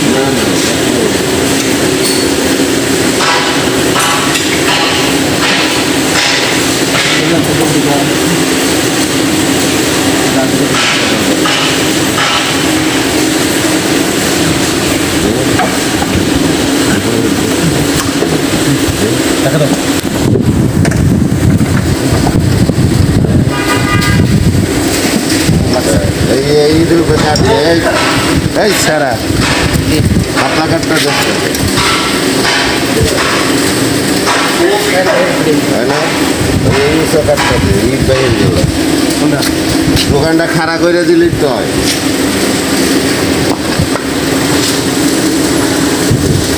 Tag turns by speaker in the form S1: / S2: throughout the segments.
S1: না না
S2: দেখা দাও
S1: এই রূপে কাটবে এই সারা পাতলা কাটটা দেখতে তাই না এই উঁচু কাটটা দিয়ে ইট বাইরে গেল দোকানটা খাড়া করে দিলি তো হয়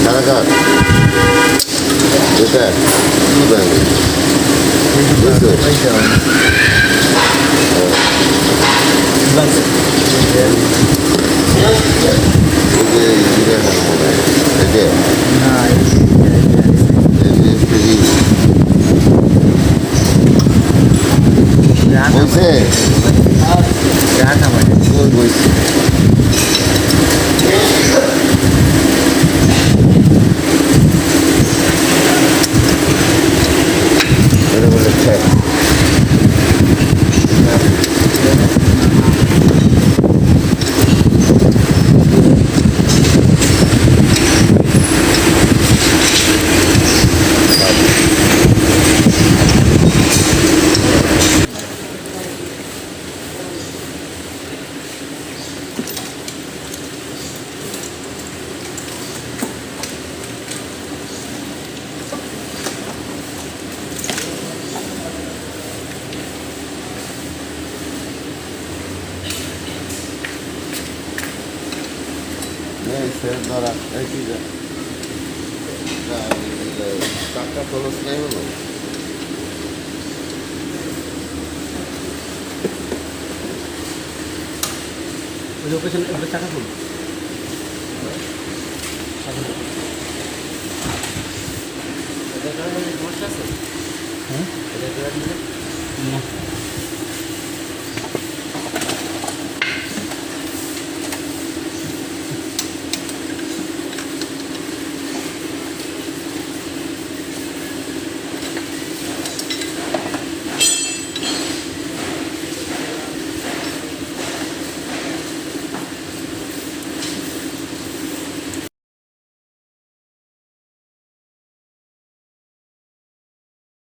S1: খাড়া কাট এটা কি ব্যাংক বুঝছো ধরা টাকা খরচ নেই হলো
S2: লোকেশন টাকা ফুল সমস্যা আছে হ্যাঁ এটা না